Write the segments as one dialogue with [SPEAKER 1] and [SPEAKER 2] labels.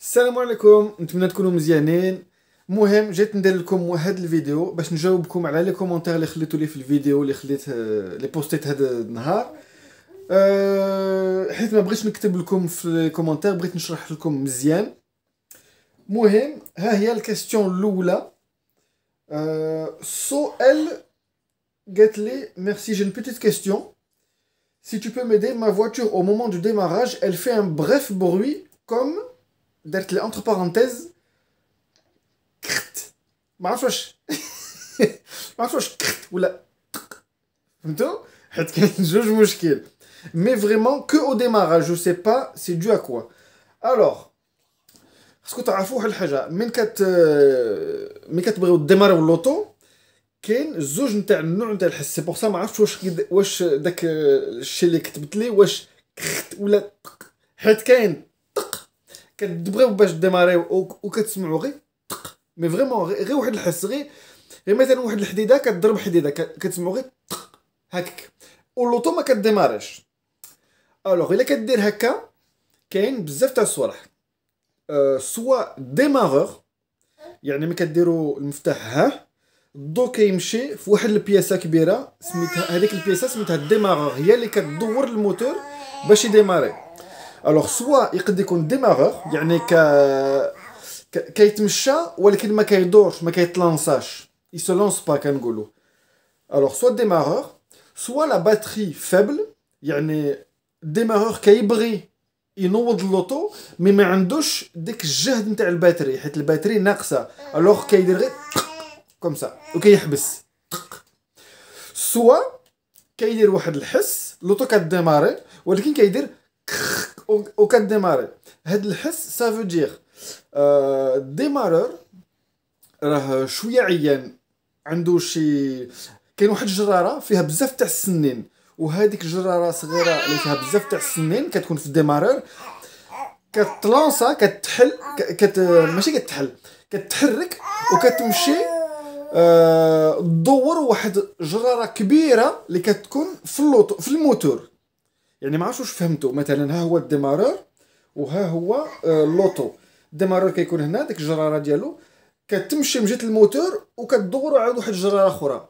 [SPEAKER 1] السلام عليكم، نتمنى تكونوا مزيانين. مهم جيت ندير لكم واحد الفيديو باش نجاوبكم على لي كومونتير اللي خليتو لي في الفيديو اللي خليت اللي بوستيت هذا النهار. حيت ما بغيتش نكتب لكم في الكومونتير، بغيت نشرح لكم مزيان. مهم ها هي الكاستيون الاولى. سؤال قالت لي merci, j'ai une petite question. Si tu peux m'aider, ma voiture au moment du démarrage, elle fait un bref bruit comme درت لي entre parenthèses كرت. ما عرفتش واش ما عرفتش واش كرت ولا فهمتوا، حيت كاين جوج مشكل. مي فريمون كو او ديماراج جو سي با سي دو ا كوا. الوغ خصكم تعرفوا واحد الحاجه، ملي كتبغيو ديماريو اللوطو كاين زوج نتاع النوع نتاع الحس. سي بور سا ما عرفتش واش داك الشيء اللي كتبت لي واش كرت ولا حيت كاين كتبغيو باش ديماريو وكتسمعوا غير طق. مي فريمون غير واحد الحس، غير مثلا واحد الحديده كتضرب حديده كتسمعوا غير طق هكاك، واللوطو ما كديماريش. الوغ الا كدير هكا كاين بزاف تاع الصوالح. سوا ديمارور، يعني ملي كديروا المفتاح ها الضو كيمشي في واحد البياسه كبيره سميتها، هذيك البياسه سميتها الديمارور، هي اللي كدور الموتور باش يديماري. الوغ سوا يقد يكون ديمارور يعني كيتمشى ولكن ما كيدورش، ما كيتلانساش، يسو لونس با كنقولوا. الوغ سوا ديمارور سوا لا باتري فابل، يعني ديمارور كيبغي ينوض اللوطو مي ما عندوش ديك الجهد نتاع الباتري، حيت الباتري ناقصه. الوغ كيدير غير كوم سا وكيحبس. سوا كيدير واحد الحس اللوطو كديماري ولكن كيدير وكديماري. هاد الحس سافو دير ديمارور راه شويه عيان، عنده شي كاين واحد الجراره فيها بزاف تاع السنين، وهذيك الجراره صغيره اللي فيها بزاف تاع السنين كتكون في الديمارور كتلانسا كتحل ماشي كتحل، كتحرك وكتمشي تدور واحد جراره كبيره اللي كتكون في اللوطو في الموتور. يعني ما عرفتش واش فهمتوا. مثلا ها هو الديمارور وها هو اللوطو. الديمارور كيكون هنا ديك الجراره ديالو كتمشي من جهه الموتور وكتدور عاد واحد الجراره اخرى،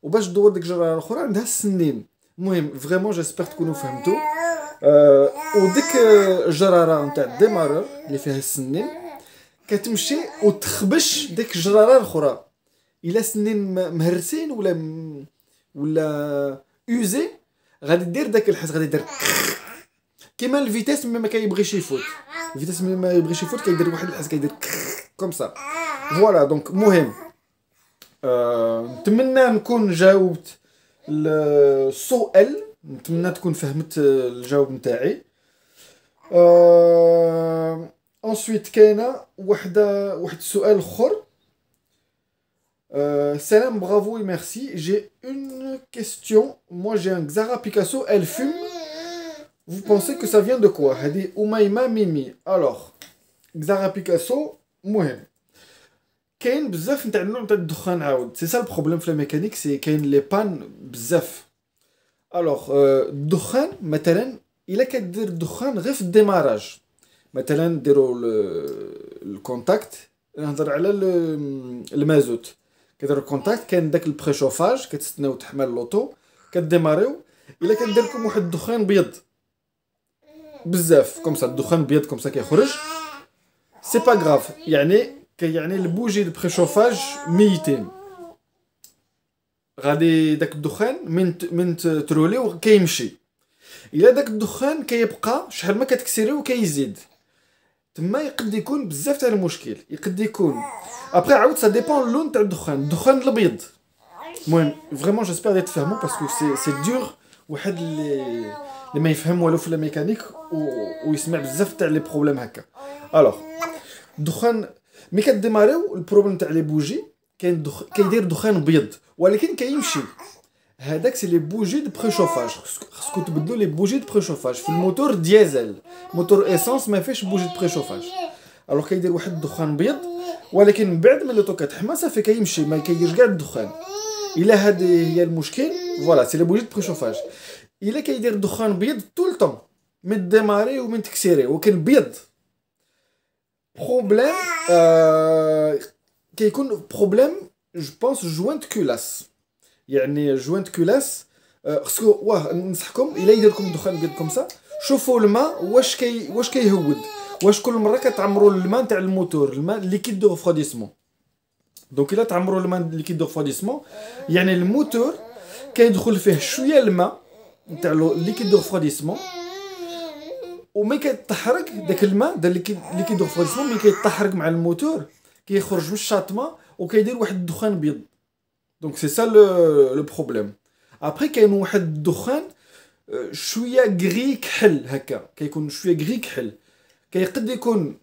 [SPEAKER 1] وباش تدور ديك الجراره الاخرى عندها السنين. المهم فريمون جيسبر تكونوا فهمتوا. وديك الجراره نتاع الديمارور اللي فيها السنين كتمشي وتخبش ديك الجراره الاخرى. الا سنين مهرسين ولا اوزي غادي دير داك الحس، غادي دير كيما الفيتاس ملي ما كيبغيش يفوت. الفيتاس ملي ما يبغيش يفوت كيدير واحد الحس، كيدير كوم سا. فوالا دونك مهم نتمنى نكون جاوبت السؤال، نتمنى تكون فهمت الجواب نتاعي. انسويت كاينه واحد السؤال اخر. Salam, bravo et merci. J'ai une question. Moi, j'ai un Xara Picasso, elle fume. Vous pensez que ça vient de quoi? Hadi Oumaima Mimi. Alors, Xara Picasso, مهم. كاين بزاف نتاع النوع نتاع الدخان عاود. سي سا البروبليم في الميكانيك، سي كاين لي بان بزاف. الوغ الدخان مثلا الا كدير الدخان غير في الديماراج، مثلا ديروا الكونتاكت، نهضر على المازوت. كديروا الكونتاكت كاين داك البريشوفاج، كتستناو تحمل اللوطو كديماريو. الا كندير لكم واحد الدخان بيض بزاف كوم سا، الدخان بيض كوم سا كيخرج، سي با غراف، يعني البوجي البريشوفاج ميتين، غادي داك الدخان من تروليو كيمشي. الا داك الدخان كيبقى شحال ما كتكسريو كيزيد، تما يقد يكون بزاف تاع المشكل. يقد يكون ابري عاود سا ديبون اللون تاع الدخان الابيض. المهم فريمون جيسبر غادي تفهموا باسكو سي دور واحد اللي ما يفهم والو في الميكانيك ويسمع بزاف تاع لي بروبليم هكا. الوغ الدخان ملي كديماريو البروبليم تاع لي بوجي كاين كيدير دخان بيض ولكن كيمشي. هذاك سي لي بوجي دو بريشوفاج. خصكم تبدلوا لي بوجي دو بريشوفاج في الموتور ديزل. موتور ايسونس ما فيش بوجي دو بريشوفاج. الوغ كيدير واحد الدخان بيض ولكن من بعد ملي طو كتحمى صافي كيمشي، ما كيديرش كاع الدخان. الا هذه هي المشكل فوالا سي لي بوجي دو بريشوفاج. الا كيدير دخان بيض طول طون من ديماري ومن تكسيري ولكن بيض بروبليم كيكون بروبليم جو بونس جوانت كولاس. يعني جوانت كولاس خصكو واه ننصحكم الا يدير لكم الدخان بيد كومسا، شوفوا الماء واش كيهود، واش كل مره كتعمروا الماء نتاع الموتور، الماء ليكيد دو ريفروديسمون. دونك الا تعمروا الماء ليكيد دو ريفروديسمون يعني الموتور كيدخل فيه شويه الماء نتاع ليكيد دو ريفروديسمون، وملي كيتحرك داك الماء دا ليكيد دو ريفروديسمون ملي كيتحرك مع الموتور كيخرج من الشاطمه وكيدير واحد الدخان بيض. دونك سي سا لو بروبليم. ابري كاين واحد الدخان شويه غري كحل هكا، كيكون شويه غري كحل، كيقد يكون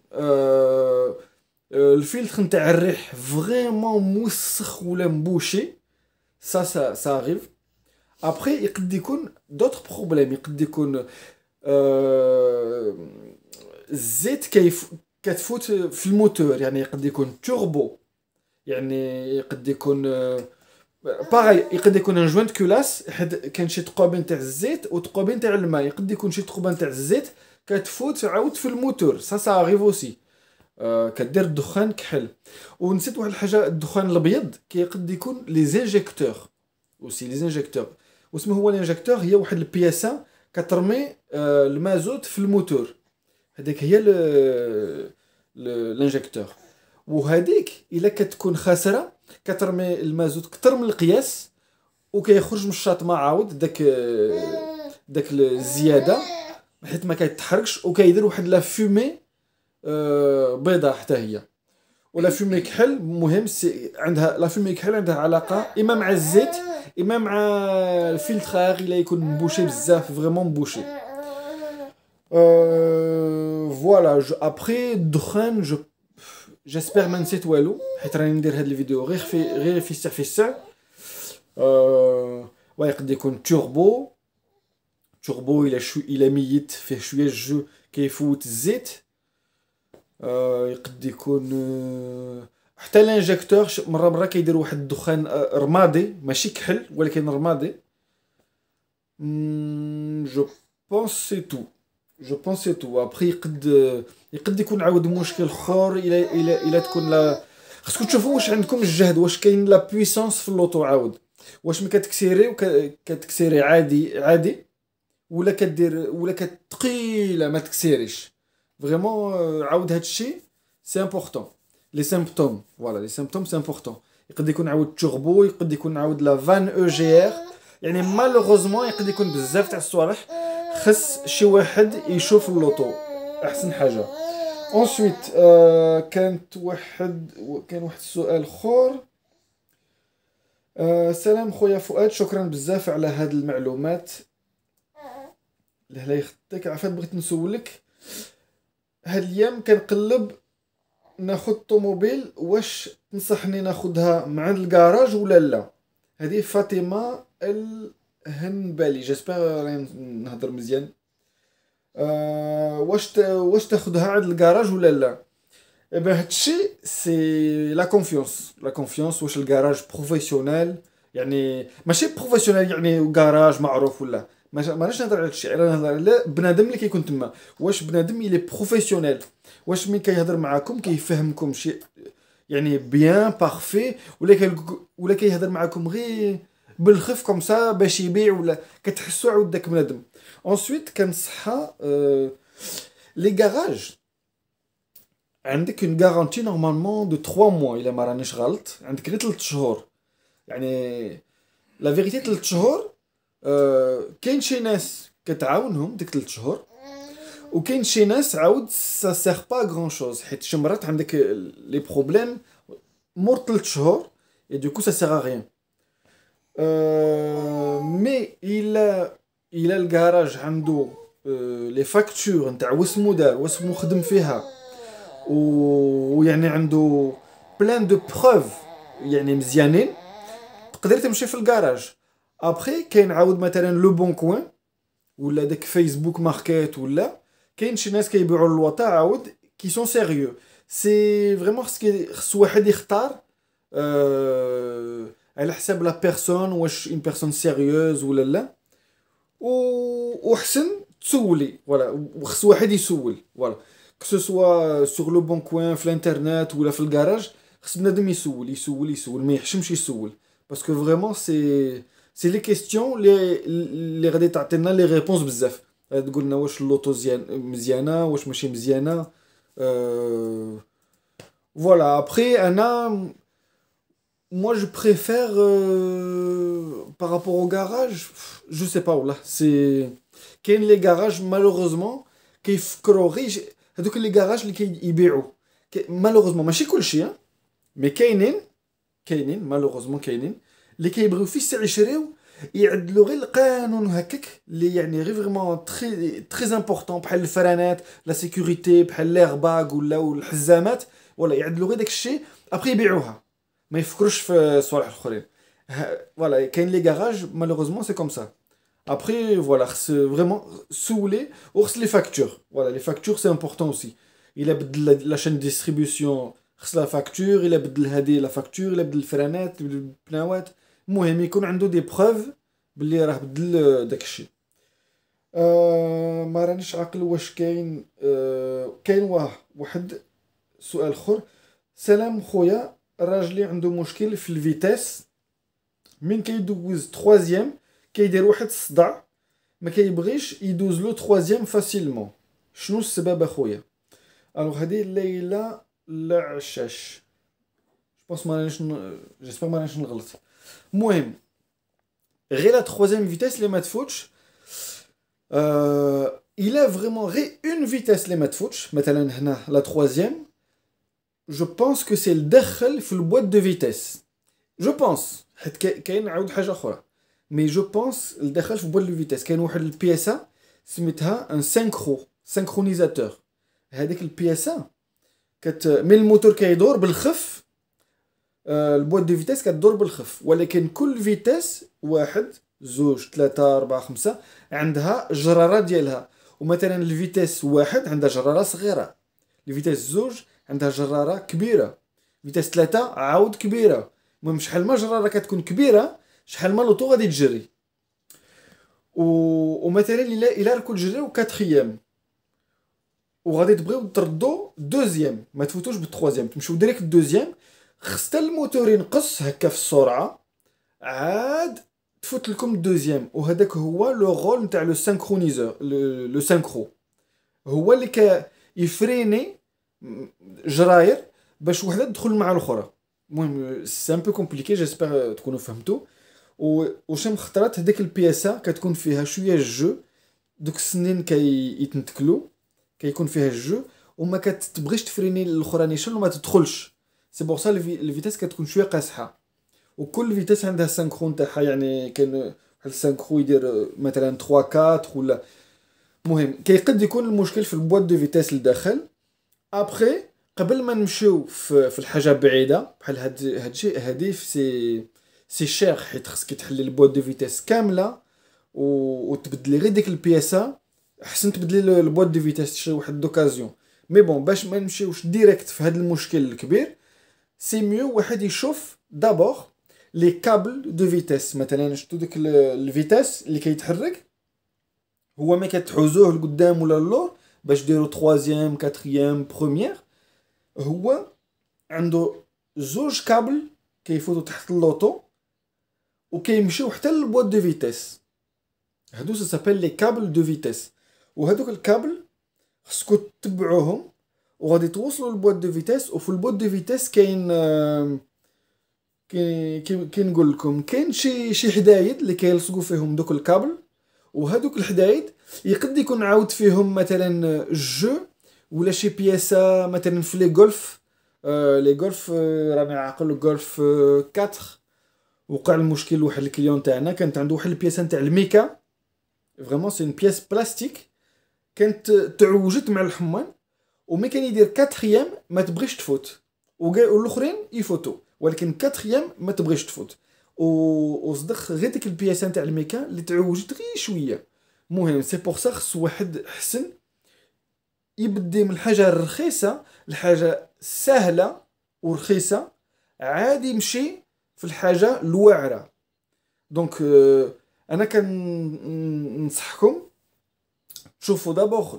[SPEAKER 1] الفلتر نتاع الريح فريمون موسخ ولا مبوشي، سا اريف. ابري يقد يكون دوطر بروبليم، يقد يكون الزيت كتفوت في الموتور، يعني يقد يكون توربو، يعني يقد يكون باغي، يقد يكون ان جوانت كولاس حيت كاين شي تقوبين تاع الزيت وتقوبين تاع الماء، يقد يكون شي تقوبان تاع الزيت كتفوت عاود في الموتور، سا اريف اوسي. كدير الدخان كحل. ونسيت واحد الحاجه، الدخان الابيض كيقد يكون لي زانجيكتور اوسي، لي زانجيكتور واسمه هو الانجيكتور، هي واحد البياسه كترمي المازوت في الموتور، هذيك هي الانجيكتور. وهذيك الا كتكون خاسره كترمي المازوت كتر من القياس وكيخرج من الشاطمه عاود داك الزياده حيت ما كيتحركش، وكيدير واحد لا فومي بيضاء حتى هي. ولا فومي كحل مهم عندها لا فومي كحل عندها علاقه اما مع الزيت اما مع الفلتر الا يكون مبوشي بزاف فريمون مبوشي. فوالا ابري الدخان جيسبر ما نسيت والو حيت راني ندير هاد الفيديو غير في الساع. ويقد يكون توربو الى ميت فيه شويه الجو كيفوت الزيت. يقد يكون حتى الانجيكتور مره كيدير واحد الدخان رمادي ماشي كحل ولكن رمادي. جو بونس سي تو ابري يقد يكون عاود مشكل اخر الى تكون لا. خصكم تشوفوا واش عندكم الجهد، واش كاين لا بويسونس في اللوطو عاود، واش ملي كتكسيري عادي ولا كدير ولا كتقيله ما تكسيريش فريمون. عاود هادشي سي امبورطون. لي سيمبتوم فوالا لي سيمبتوم سي امبورطون. يقد يكون عاود توربو، يقد يكون عاود لا فان او جي ار، يعني مالوغوزمون يقد يكون بزاف تاع الصوالح. خص شي واحد يشوف اللوطو احسن حاجه. انسويت كان واحد السؤال اخر. سلام خويا فؤاد، شكرا بزاف على هاد المعلومات. لهلا يخطيك عفاك، بغيت نسولك هاد الايام كنقلب ناخذ طوموبيل، واش تنصحني ناخذها مع الكراج ولا لا؟ هذه فاطمه الهنبالي، جيسبر راني نهضر مزيان. واش تاخذها عند الكراج ولا لا؟ هادشي سي لا كونفيونس. واش الكراج بروفيسيونيل، يعني ماشي بروفيسيونيل يعني كراج معروف ولا ماناش نهضر على هادشي، انا نهضر على بنادم اللي كيكون تما. واش بنادم اللي بروفيسيونيل، واش ملي كيهضر معاكم كيفهمكم شي يعني بيان بارفي، ولا كيهضر معاكم غير بالخف كومسا باش يبيع، ولا كتحسوا عاود داك بنادم. انسويت كنصحها لي كراج عندك اون غارانتي نورمالمون دو 3 موا الا ما رانيش غلط، عندك غير 3 شهور. يعني لا فيريتي 3 شهور. كاين شي ناس كتعاونهم ديك 3 شهور، وكاين شي ناس عاود سا سيغ با غران شوز، حيت شي مرات عندك لي بروبليم مور 3 شهور اي دوكو سا سيغ ا ريان. مي الى الكراج عنده لي فاكتور نتاع واسمو دار واسمو خدم فيها، ويعني عنده بلان دو بروف يعني مزيانين، تقدر تمشي في الكراج. ابري كاين عاود مثلا لو بون كوين ولا داك فيسبوك ماركت، ولا كاين شي ناس كيبيعوا الوطا عاود كي سون سيريو. سي فريمون خص واحد يختار على حساب لا بيرسون، واش اون بيرسون سيريوز ولا لا. وحسن تسولي فوالا، وخص واحد يسول فوالا. que ce soit sur le bon coin في الانترنت ولا في الكراج خص بنادم يسول يسول يسول ما يحشمش يسول باسكو فريمون سي لي كيستيون اللي غادي تعطينا لي ريبونس بزاف غادي تقول لنا واش اللوطو مزيانه واش ماشي مزيانه فوالا ابخي انا moi je préfère par rapport au garage je sais pas والله c'est كاين لي garages malheureusement كيفكروا غير هذوك لي garages اللي كيبيعوا malheureusement ماشي كلشي مي كاينين مالوغوزمون كاينين اللي كيبغيو في الساعه يشريو يعدلوا غير القانون هكاك اللي يعني غير فريمون تري امبورطون بحال الفرانات لا سيكوريتي بحال ليغباغ ولا الحزامات ولا يعدلوا غير داك الشيء ابري يبيعوها ما يفكروش في صوالح اخرين فوالا كاين لي كاراج مالوغوزمون سي كوم سا ابري فوالا خص فريمون سولي وخص لي فاكتور فوالا لي فاكتور سي امبورطون اوسي الا بدل لا شين ديستريبيوسيون خص لا فاكتور الا بدل هادي لا فاكتور الا بدل الفرانات بدل البناوات المهم يكون عنده دي بروف باللي راه بدل داكشي ما رانيش عاقل واش كاين كاين واحد سؤال اخر سلام خويا راجلي عنده مشكل في الفيتاس من كيدوز تروازيام كيدير واحد الصداع ما كيبغيش يدوز لو تروازيام فاسيلمون شنو السبب اخويا الوغ هادي ليلى العشاش بونس ما رانيش جيسبر ما رانيش نغلط المهم غير لا تروازيام فيتاس اللي ما تفوتش الا فريمون غير اون فيتاس اللي ما تفوتش مثلا هنا لا تروازيام جو بونس كو سي الدخل في البوات دو فيتاس جو بونس حيت كاين عاود حاجه اخرى مي جو بونس الدخل في بوات دو فيتاس كاين واحد البياسه سميتها ان سينكرونيزاتور هذيك البياسه مي الموتور كيدور بالخف البوات دو فيتاس كدور بالخف ولكن كل فيتاس واحد زوج ثلاثة أربعة خمسة عندها جرارة ديالها ومثلا الفيتاس واحد عندها جرارة صغيرة الفيتاس زوج عندها جرارة كبيرة فيتاس ثلاثة عاود كبيرة المهم شحال ما جرارة كتكون كبيرة شحال ما لوطو غادي تجري ومثلا الا راكو تجريو كاتخيام وغادي تبغيو تردو دوزيام ما تفوتوش بالتروازيام تمشيو ديريكت دوزيام خص حتى الموتور ينقص هكا في السرعه عاد تفوت لكم الدوزيام وهذاك هو لو رول نتاع لو سانكرونيزور لو سانكرو هو اللي كيفريني جراير باش وحده تدخل مع الاخرى المهم سي ان بو كومبليكي جيسبر تكونوا فهمتوا وشم خطرات هذيك البياسه كتكون فيها شويه الجو دوك السنين كيتنتكلو كيكون فيها الجو وما كتبغيش تفريني الاخرى نيشان وما تدخلش سي بور سا الفيتاس كتكون شويه قاصحه وكل فيتاس عندها سانكرون تاعها يعني كاين واحد السانكرو يدير مثلا 3 4 ولا المهم كيقد يكون المشكل في البوات دو فيتاس لداخل ابري قبل ما نمشيو في الحاجه بعيده بحال هادشي هادي سي شير حيت خصك تحلي البوات دو فيتاس كامله وتبدلي غير ديك البياسه احسن تبدلي البوات دو فيتاس تشري واحد دوكازيون مي بون باش ما نمشيوش ديريكت في هذا المشكل الكبير سي ميو واحد يشوف دابور لي كابل دو فيتاس مثلا شفتو داك الفيتاس اللي كيتحرك هو ما كتحوزوه لقدام ولا اللور باش ديروا تروازيام كاتريام بروميير هو عنده زوج كابل كيفوتوا تحت اللوطو وكيمشيو حتى للبوات دو فيتاس هادو سابيل لي كابل دو فيتاس وهادوك الكابل خصكو تتبعوهم وغادي توصلوا للبوات دو فيتاس وفي البوات دو فيتاس كاين نقول لكم كاين شي حدايد اللي كيلصقوا فيهم دوك الكابل وهادوك الحدايد يقد يكون عاود فيهم مثلا جو ولا شي بياسه مثلا في لي غولف لي غولف راني عاقل غولف 4 وقع المشكل واحد الكليون تاعنا كانت عنده واحد البياسه نتاع الميكا فريمون سي اون بياس بلاستيك كانت تعوجت مع الحمان ومي كان يدير 4 ما تبغيش تفوت والاخرين يفوتوا ولكن 4 ما تبغيش تفوت وصدق غير ديك البياسه نتاع الميكا اللي تعوجت غير شويه مهم سي بور سا خص واحد حسن يبدي من الحاجه الرخيصه لحاجه سهله ورخيصه عادي يمشي في الحاجه الواعره دونك انا كننصحكم تشوفوا دابور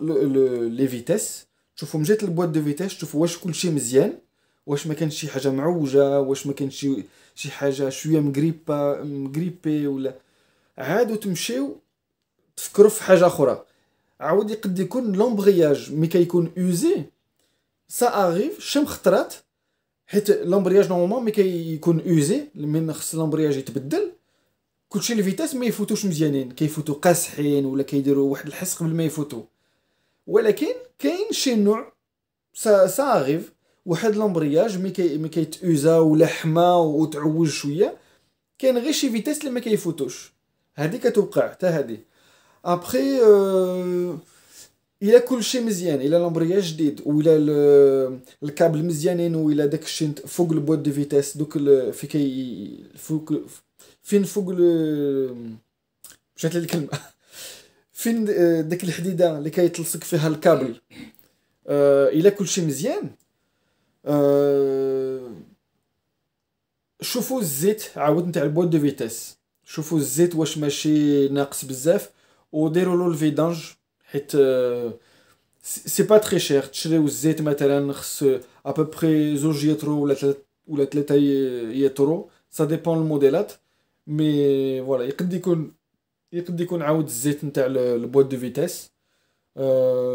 [SPEAKER 1] لي فيتاس تشوفوا من جهه البواد دو فيتاس تشوفوا واش كلشي مزيان، واش ما كانش شي حاجه معوجه، واش ما كانش شي حاجه شويه مغريبي ولا. عادوا تمشيو تفكروا في حاجه اخرى. عاود يقد يكون لومبرياج مي كيكون اوزي، سا اريف شم خطرات، حيت لومبرياج نورمالمون مي كيكون اوزي من خص لومبرياج يتبدل، كلشي الفيتاس ما يفوتوش مزيانين، كيفوتوا قاصحين ولا كيديروا واحد الحس قبل ما يفوتوا. ولكن كاين شي نوع سا اريف واحد لومبرياج مي كيتوزا ولا حما وتعوج شويه، كاين غير شي فيتاس اللي ما كيفوتوش، هذه كتوقع حتى هذه. ابخي الا كلشي مزيان، الا لومبرياج جديد ولا الكابل مزيانين ولا داكشي فوق البواد دو فيتاس دوك في كي فوق فين فوق مشات لي الكلمه فين داك الحديده اللي كيتلصق فيها الكابل، الا كلشي مزيان، شوفوا الزيت عاود نتاع البواد دو فيتاس، شوفوا الزيت واش ماشي ناقص بزاف، وديروا له الفيدانج، حيت سي با تري شير. تشريو الزيت مثلا خص ابوبري 2 يترو ولا 3 يترو، سا ديبون الموديلات. مي فوالا يقد يكون عاود الزيت نتاع البواد دو فيتاس.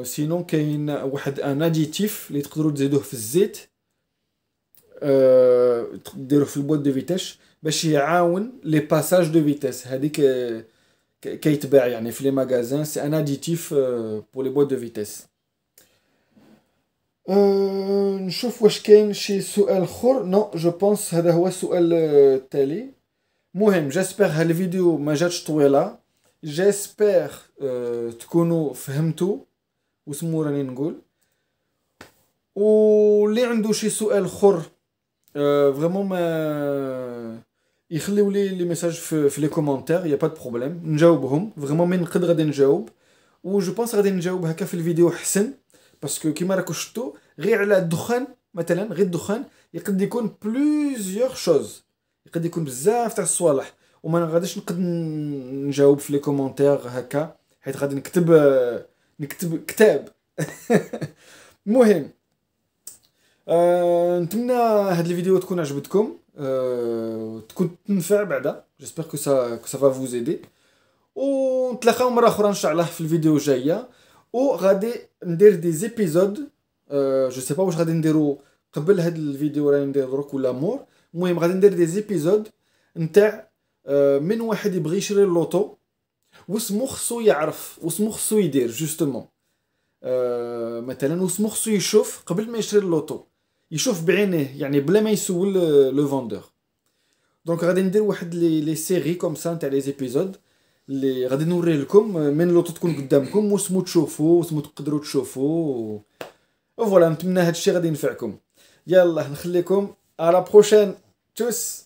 [SPEAKER 1] سينون كاين واحد ان اديتيف اللي تقدروا تزيدوه في الزيت، ديروه في البواد دو فيتاس باش يعاون لي باساج دو فيتاس. هذيك كيتباع يعني في لي ماغازان، سي ان اديتيف بور لي بواد دو فيتاس. نشوف واش كاين شي سؤال اخر. نو جو بونس هذا هو السؤال التالي. مهم جاسبر هاد الفيديو ما جاتش طويله، جاسبر تكونوا فهمتوا وسمو راني نقول. واللي عنده شي سؤال اخر فريمون ما يخليو لي ميساج في لي كومونتير، يا با دو بروبليم، نجاوبهم فريمون من نقد غادي نجاوب. و جو بونس غادي نجاوب هكا في الفيديو حسن، باسكو كيما راكو شفتوا غير على الدخان مثلا، غير الدخان يقد يكون بلوزيور شوز، يقد يكون بزاف تاع الصوالح، وما غاديش نقد نجاوب في لي كومونتير هكا، حيت غادي نكتب كتاب. المهم نتمنى هاد الفيديو تكون عجبتكم، تكون تنفع بعدا. جيسبر كو سا فا فوز ايدي، ونتلاقاو مره اخرى ان شاء الله في الفيديو الجايه. وغادي ندير دي زيبيزود، جو سي با واش غادي نديرو قبل هاد الفيديو راني ندير دروك ولا مور. المهم غادي ندير دي زيبيزود نتاع من واحد يبغي يشري اللوطو، واسمو خصو يعرف، واسمو خصو يدير جوستومون. مثلا واسمو خصو يشوف قبل ما يشري اللوطو، يشوف بعينيه يعني بلا ما يسول لو فوندور. دونك غادي ندير واحد لي سيري كوم سا نتاع لي زيبيزود اللي غادي نوريه لكم من اللوطو تكون قدامكم، واسمو تشوفوا، واسمو تقدروا تشوفوا. فوالا نتمنى هادشي غادي ينفعكم. يلا نخليكم على بروشين. تشوس.